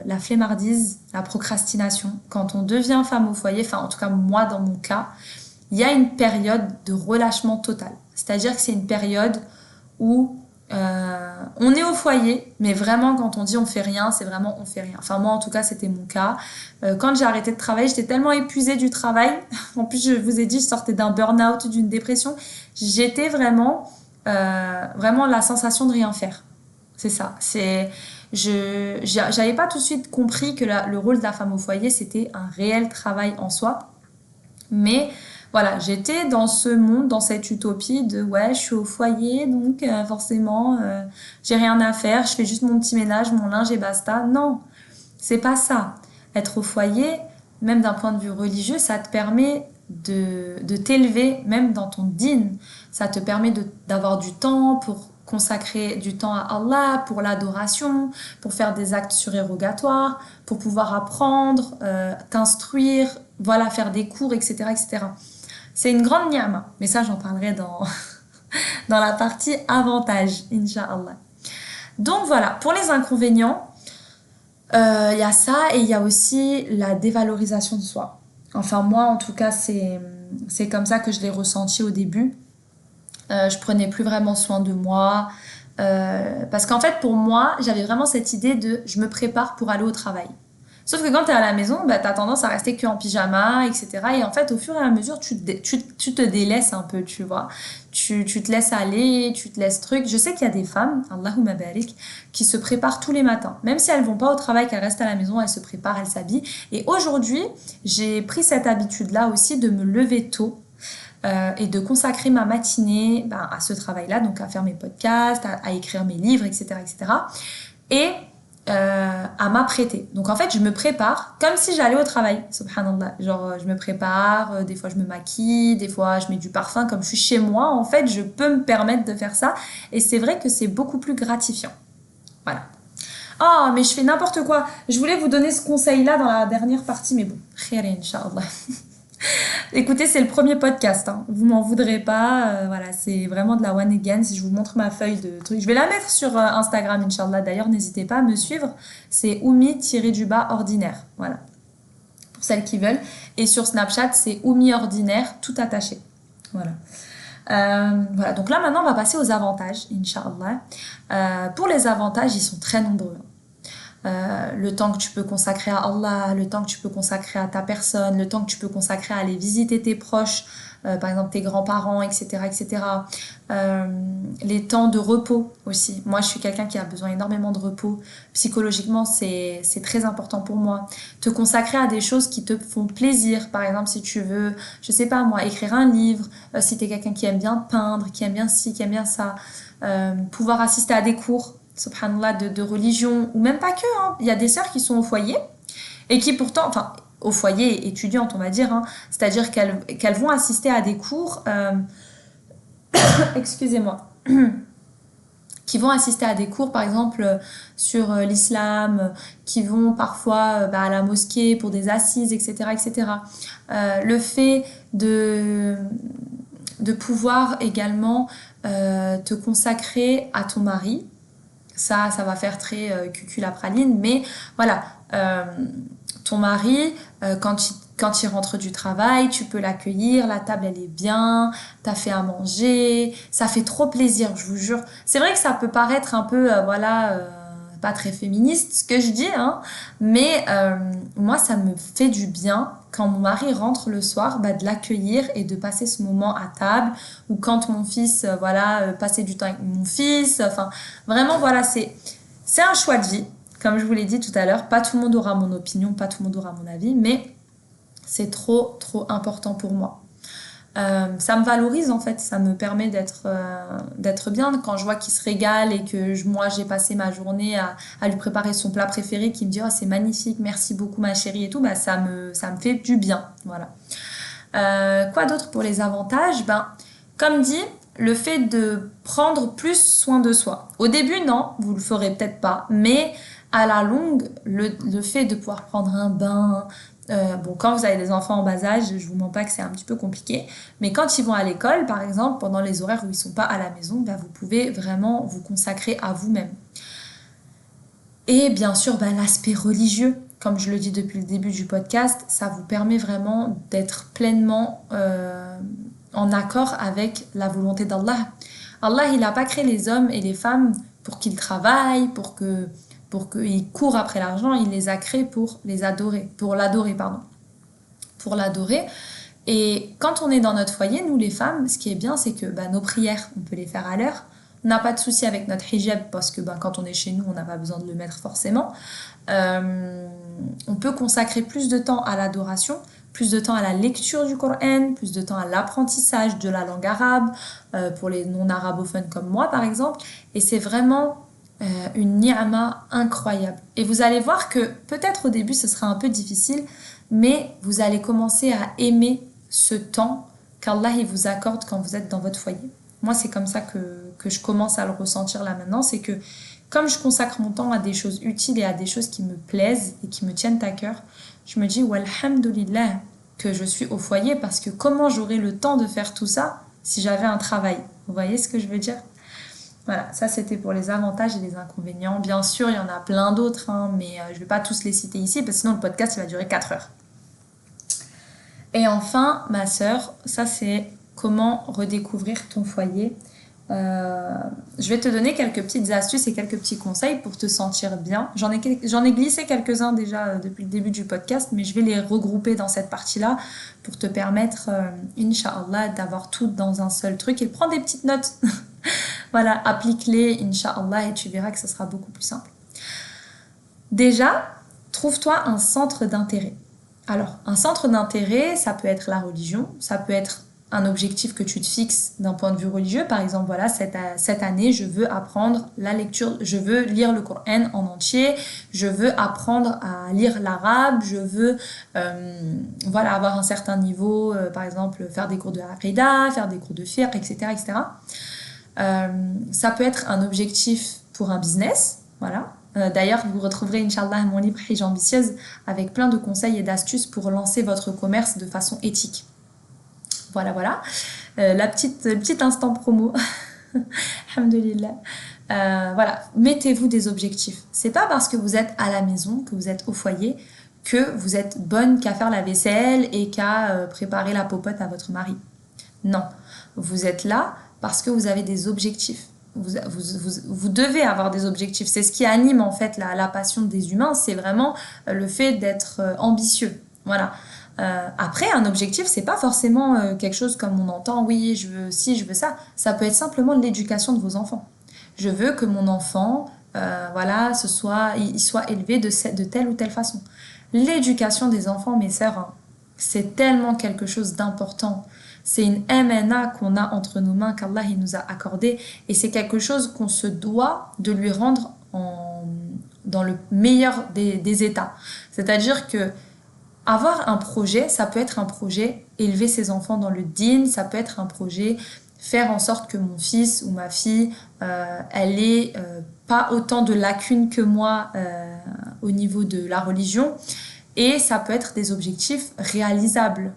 la flemmardise, la procrastination. Quand on devient femme au foyer, enfin en tout cas moi dans mon cas, il y a une période de relâchement total. C'est-à-dire que c'est une période où on est au foyer, mais vraiment quand on dit on fait rien, c'est vraiment on fait rien. Enfin moi en tout cas c'était mon cas. Quand j'ai arrêté de travailler, j'étais tellement épuisée du travail. En plus je vous ai dit, je sortais d'un burn-out, d'une dépression. J'étais vraiment la sensation de rien faire. C'est ça. J'avais pas tout de suite compris que le rôle de la femme au foyer c'était un réel travail en soi. Mais voilà, j'étais dans ce monde, dans cette utopie de ouais, je suis au foyer, donc forcément, j'ai rien à faire, je fais juste mon petit ménage, mon linge et basta. Non, c'est pas ça. Être au foyer, même d'un point de vue religieux, ça te permet de t'élever, même dans ton dîn. Ça te permet d'avoir du temps pour consacrer du temps à Allah pour l'adoration, pour faire des actes surérogatoires, pour pouvoir apprendre, t'instruire, voilà, faire des cours, etc., etc. C'est une grande ni'ma, mais ça j'en parlerai dans la partie avantage, Inch'Allah. Donc voilà, pour les inconvénients, il y a ça et il y a aussi la dévalorisation de soi. Enfin moi en tout cas c'est comme ça que je l'ai ressenti au début. Je prenais plus vraiment soin de moi parce qu'en fait pour moi j'avais vraiment cette idée de je me prépare pour aller au travail. Sauf que quand t'es à la maison, bah, t'as tendance à rester que en pyjama, etc. Et en fait, au fur et à mesure, tu te délaisses un peu, tu vois. Tu te laisses aller, tu te laisses truc. Je sais qu'il y a des femmes, Allahumma barik, qui se préparent tous les matins. Même si elles vont pas au travail, qu'elles restent à la maison, elles se préparent, elles s'habillent. Et aujourd'hui, j'ai pris cette habitude-là aussi de me lever tôt. Et de consacrer ma matinée à ce travail-là, donc à faire mes podcasts, à écrire mes livres, etc. etc. Et à m'apprêter. Donc en fait, je me prépare comme si j'allais au travail, subhanallah. Genre, je me prépare, des fois je me maquille, des fois je mets du parfum. Comme je suis chez moi, en fait, je peux me permettre de faire ça. Et c'est vrai que c'est beaucoup plus gratifiant. Voilà. Oh, mais je fais n'importe quoi. Je voulais vous donner ce conseil-là dans la dernière partie, mais bon, khair, incha'Allah. Écoutez, c'est le premier podcast, hein. Vous m'en voudrez pas. Voilà, c'est vraiment de la one again. Si je vous montre ma feuille de trucs, je vais la mettre sur Instagram, Inch'Allah. D'ailleurs, n'hésitez pas à me suivre. C'est Oumi-ordinaire. Voilà, pour celles qui veulent. Et sur Snapchat, c'est Oumi ordinaire, tout attaché. Voilà. Voilà. Donc là, maintenant, on va passer aux avantages, Inch'Allah. Pour les avantages, ils sont très nombreux. Le temps que tu peux consacrer à Allah, le temps que tu peux consacrer à ta personne, le temps que tu peux consacrer à aller visiter tes proches, par exemple tes grands-parents, etc. etc. Les temps de repos aussi. Moi, je suis quelqu'un qui a besoin énormément de repos. Psychologiquement, c'est très important pour moi. Te consacrer à des choses qui te font plaisir. Par exemple, si tu veux, je sais pas moi, écrire un livre, si tu es quelqu'un qui aime bien peindre, qui aime bien ci, qui aime bien ça, pouvoir assister à des cours, subhanallah, de religion, ou même pas que, hein. Il y a des sœurs qui sont au foyer et qui pourtant, enfin au foyer étudiante on va dire, hein, c'est-à-dire qu'elles vont assister à des cours excusez-moi qui vont assister à des cours par exemple sur l'islam, qui vont parfois à la mosquée pour des assises, etc. etc. Le fait de pouvoir également te consacrer à ton mari, ça va faire très cucul à praline, mais voilà, ton mari, quand il rentre du travail, tu peux l'accueillir, la table elle est bien, t'as fait à manger, ça fait trop plaisir, je vous jure. C'est vrai que ça peut paraître un peu, pas très féministe ce que je dis, hein, mais moi ça me fait du bien quand mon mari rentre le soir, de l'accueillir et de passer ce moment à table, ou quand mon fils, passer du temps avec mon fils, enfin vraiment voilà, c'est un choix de vie, comme je vous l'ai dit tout à l'heure. Pas tout le monde aura mon opinion, pas tout le monde aura mon avis, mais c'est trop important pour moi. Ça me valorise en fait, ça me permet d'être bien quand je vois qu'il se régale et que moi j'ai passé ma journée à lui préparer son plat préféré, qu'il me dit oh c'est magnifique, merci beaucoup ma chérie et tout, ça me fait du bien, voilà. Quoi d'autre pour les avantages? Comme dit, le fait de prendre plus soin de soi. Au début non, vous le ferez peut-être pas, mais à la longue, le fait de pouvoir prendre un bain, quand vous avez des enfants en bas âge, je vous mens pas que c'est un petit peu compliqué, mais quand ils vont à l'école, par exemple, pendant les horaires où ils sont pas à la maison, vous pouvez vraiment vous consacrer à vous-même. Et bien sûr, l'aspect religieux, comme je le dis depuis le début du podcast, ça vous permet vraiment d'être pleinement en accord avec la volonté d'Allah. Allah, il n'a pas créé les hommes et les femmes pour qu'ils travaillent, pour qu'ils courent après l'argent, il les a créés pour l'adorer. Et quand on est dans notre foyer, nous les femmes, ce qui est bien, c'est que nos prières, on peut les faire à l'heure. On n'a pas de souci avec notre hijab parce que quand on est chez nous, on n'a pas besoin de le mettre forcément. On peut consacrer plus de temps à l'adoration, plus de temps à la lecture du Coran, plus de temps à l'apprentissage de la langue arabe, pour les non-arabophones comme moi par exemple. Et c'est vraiment une ni'ma incroyable. Et vous allez voir que peut-être au début ce sera un peu difficile, mais vous allez commencer à aimer ce temps qu'Allah il vous accorde quand vous êtes dans votre foyer. Moi, c'est comme ça que je commence à le ressentir là maintenant. C'est que comme je consacre mon temps à des choses utiles et à des choses qui me plaisent et qui me tiennent à cœur, je me dis, walhamdulillah, que je suis au foyer parce que comment j'aurais le temps de faire tout ça si j'avais un travail? Vous voyez ce que je veux dire? Voilà, ça c'était pour les avantages et les inconvénients. Bien sûr, il y en a plein d'autres, hein, mais je ne vais pas tous les citer ici parce que sinon le podcast il va durer 4 heures. Et enfin, ma sœur, ça c'est comment redécouvrir ton foyer. Je vais te donner quelques petites astuces et quelques petits conseils pour te sentir bien. J'en ai glissé quelques-uns déjà depuis le début du podcast, mais je vais les regrouper dans cette partie-là pour te permettre, Inch'Allah, d'avoir tout dans un seul truc et prends des petites notes. Voilà, applique-les, Inch'Allah, et tu verras que ce sera beaucoup plus simple. Déjà, trouve-toi un centre d'intérêt. Alors, un centre d'intérêt, ça peut être la religion, ça peut être un objectif que tu te fixes d'un point de vue religieux. Par exemple, voilà, cette année, je veux apprendre la lecture, je veux lire le Coran en entier, je veux apprendre à lire l'arabe, je veux voilà, avoir un certain niveau, par exemple, faire des cours de Aqida, faire des cours de fiqh, etc. etc. Ça peut être un objectif pour un business, voilà. D'ailleurs, vous retrouverez, Inch'Allah, mon livre Hijja ambitieuse avec plein de conseils et d'astuces pour lancer votre commerce de façon éthique. Voilà, voilà. Le petit instant promo. Alhamdulillah. Voilà, mettez-vous des objectifs. C'est pas parce que vous êtes à la maison, que vous êtes au foyer, que vous êtes bonne qu'à faire la vaisselle et qu'à préparer la popote à votre mari. Non, vous êtes là parce que vous avez des objectifs. Vous devez avoir des objectifs. C'est ce qui anime en fait la passion des humains, c'est vraiment le fait d'être ambitieux. Voilà. Après, un objectif, c'est pas forcément quelque chose comme on entend, oui, je veux ci, je veux ça. Ça peut être simplement l'éducation de vos enfants. Je veux que mon enfant, voilà, il soit élevé de telle ou telle façon. L'éducation des enfants, mes sœurs, hein, c'est tellement quelque chose d'important. C'est une MNA qu'on a entre nos mains, qu'Allah il nous a accordé, et c'est quelque chose qu'on se doit de lui rendre dans le meilleur des états. C'est-à-dire que avoir un projet, ça peut être un projet élever ses enfants dans le dîn, ça peut être un projet faire en sorte que mon fils ou ma fille, elle ait pas autant de lacunes que moi au niveau de la religion, et ça peut être des objectifs réalisables.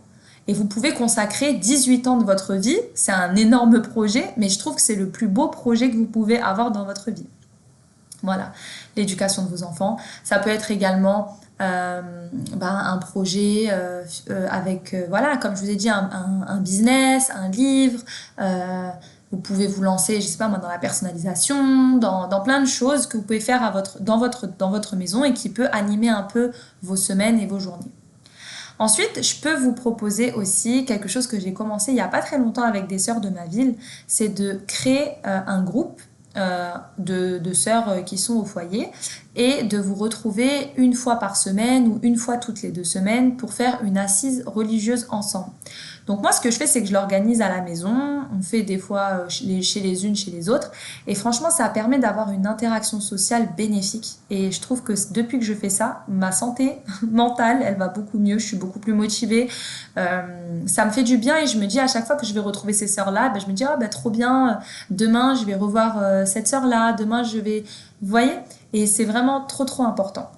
Et vous pouvez consacrer 18 ans de votre vie, c'est un énorme projet, mais je trouve que c'est le plus beau projet que vous pouvez avoir dans votre vie. Voilà, l'éducation de vos enfants. Ça peut être également un projet avec, voilà, comme je vous ai dit, un business, un livre. Vous pouvez vous lancer, je sais pas moi, dans la personnalisation, dans plein de choses que vous pouvez faire dans votre maison et qui peut animer un peu vos semaines et vos journées. Ensuite, je peux vous proposer aussi quelque chose que j'ai commencé il n'y a pas très longtemps avec des sœurs de ma ville, c'est de créer un groupe de sœurs qui sont au foyer et de vous retrouver une fois par semaine ou une fois toutes les 2 semaines pour faire une assise religieuse ensemble. Donc moi, ce que je fais, c'est que je l'organise à la maison. On fait des fois chez les unes, chez les autres. Et franchement, ça permet d'avoir une interaction sociale bénéfique. Et je trouve que depuis que je fais ça, ma santé mentale, elle va beaucoup mieux. Je suis beaucoup plus motivée. Ça me fait du bien et je me dis à chaque fois que je vais retrouver ces sœurs-là, je me dis trop bien, demain je vais revoir cette sœur-là, demain je vais... Vous voyez? Et c'est vraiment trop trop important.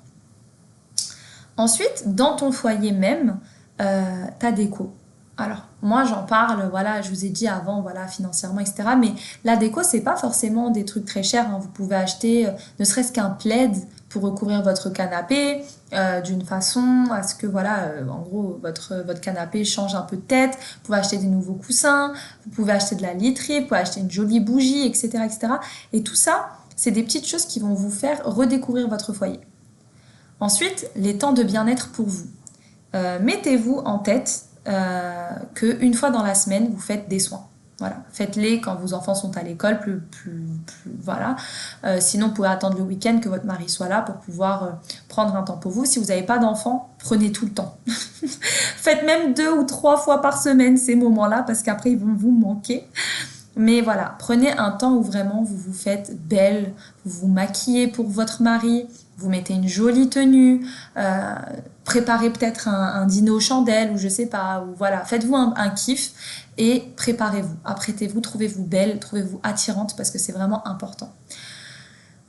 Ensuite, dans ton foyer même, ta déco. Alors, moi, j'en parle, voilà, je vous ai dit avant, voilà, financièrement, etc. Mais la déco, c'est pas forcément des trucs très chers, hein. Vous pouvez acheter ne serait-ce qu'un plaid pour recouvrir votre canapé d'une façon à ce que, voilà, en gros, votre canapé change un peu de tête. Vous pouvez acheter des nouveaux coussins, vous pouvez acheter de la literie, vous pouvez acheter une jolie bougie, etc., etc. Et tout ça, c'est des petites choses qui vont vous faire redécouvrir votre foyer. Ensuite, les temps de bien-être pour vous. Mettez-vous en tête qu'une fois dans la semaine, vous faites des soins. Voilà. Faites-les quand vos enfants sont à l'école, voilà. Sinon, vous pouvez attendre le week-end que votre mari soit là pour pouvoir prendre un temps pour vous. Si vous n'avez pas d'enfants, prenez tout le temps. Faites même 2 ou 3 fois par semaine ces moments-là parce qu'après, ils vont vous manquer. Mais voilà, prenez un temps où vraiment vous vous faites belle, vous vous maquillez pour votre mari, vous mettez une jolie tenue, préparez peut-être un dîner aux chandelles ou je sais pas, ou voilà, faites-vous un kiff et préparez-vous, apprêtez-vous, trouvez-vous belle, trouvez-vous attirante parce que c'est vraiment important.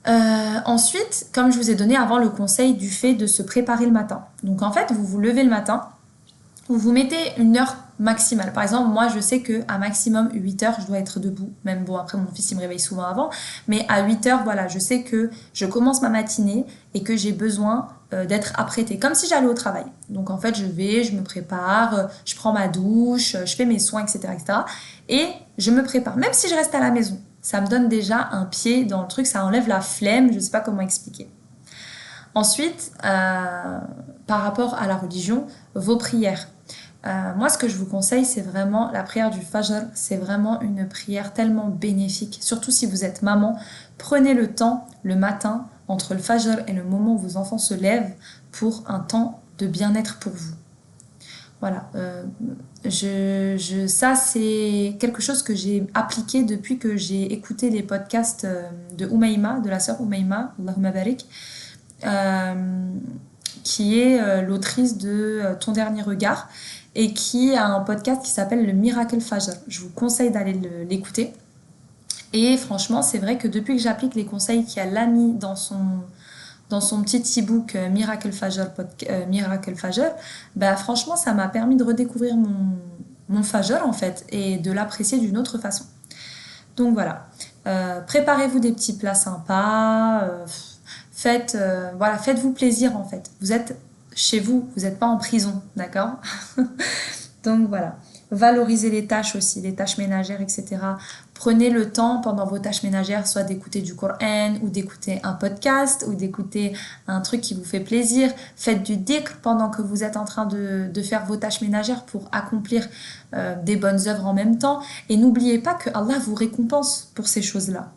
Ensuite, comme je vous ai donné avant le conseil du fait de se préparer le matin. Donc en fait, vous vous levez le matin, vous vous mettez une heure maximale. Par exemple, moi je sais qu'à maximum 8 heures, je dois être debout. Même bon, après mon fils il me réveille souvent avant. Mais à 8 heures, voilà, je sais que je commence ma matinée et que j'ai besoin d'être apprêtée. Comme si j'allais au travail. Donc en fait, je me prépare, je prends ma douche, je fais mes soins, etc., etc. Et je me prépare. Même si je reste à la maison. Ça me donne déjà un pied dans le truc, ça enlève la flemme, je sais pas comment expliquer. Ensuite, par rapport à la religion, vos prières. Moi, ce que je vous conseille, c'est vraiment la prière du Fajr. C'est vraiment une prière tellement bénéfique. Surtout si vous êtes maman, prenez le temps le matin entre le Fajr et le moment où vos enfants se lèvent pour un temps de bien-être pour vous. Voilà. Ça, c'est quelque chose que j'ai appliqué depuis que j'ai écouté les podcasts de Oumaima, de la sœur Oumaima, Allahumma barik, qui est l'autrice de Ton dernier regard et qui a un podcast qui s'appelle le Miracle Fajr. Je vous conseille d'aller l'écouter. Et franchement, c'est vrai que depuis que j'applique les conseils qu'elle a mis dans son petit e-book Miracle Fajr, bah franchement, ça m'a permis de redécouvrir mon Fajr en fait et de l'apprécier d'une autre façon. Donc voilà, préparez-vous des petits plats sympas, faites-vous plaisir en fait. Vous êtes chez vous, vous n'êtes pas en prison, d'accord? Donc voilà, valorisez les tâches aussi, les tâches ménagères, etc. Prenez le temps pendant vos tâches ménagères, soit d'écouter du Coran, ou d'écouter un podcast, ou d'écouter un truc qui vous fait plaisir. Faites du dhikr pendant que vous êtes en train de faire vos tâches ménagères pour accomplir des bonnes œuvres en même temps. Et n'oubliez pas que Allah vous récompense pour ces choses-là.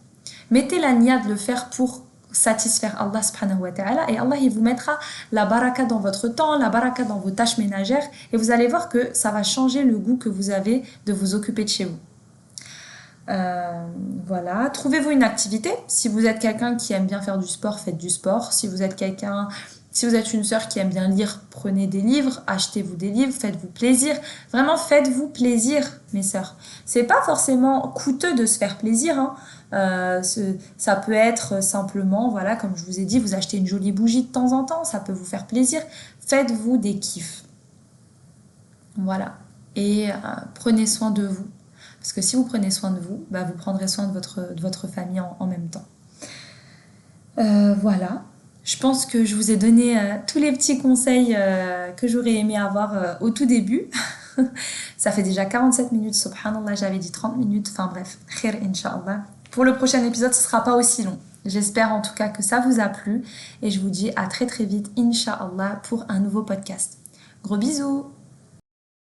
Mettez la niya de le faire pour satisfaire Allah subhanahu wa ta'ala et Allah il vous mettra la baraka dans votre temps, la baraka dans vos tâches ménagères et vous allez voir que ça va changer le goût que vous avez de vous occuper de chez vous. Voilà, trouvez-vous une activité. Si vous êtes quelqu'un qui aime bien faire du sport, faites du sport. Si vous êtes une sœur qui aime bien lire, prenez des livres, achetez-vous des livres, faites-vous plaisir. Vraiment, faites-vous plaisir, mes sœurs. C'est pas forcément coûteux de se faire plaisir, hein. Ça peut être simplement, voilà, comme je vous ai dit, vous achetez une jolie bougie de temps en temps, ça peut vous faire plaisir. Faites-vous des kiffs. Voilà. Et prenez soin de vous. Parce que si vous prenez soin de vous, bah, vous prendrez soin de votre famille en même temps. Voilà. Je pense que je vous ai donné tous les petits conseils que j'aurais aimé avoir au tout début. Ça fait déjà 47 minutes, subhanallah, j'avais dit 30 minutes. Enfin bref, khair, incha'Allah. Pour le prochain épisode, ce ne sera pas aussi long. J'espère en tout cas que ça vous a plu. Et je vous dis à très très vite, incha'Allah, pour un nouveau podcast. Gros bisous!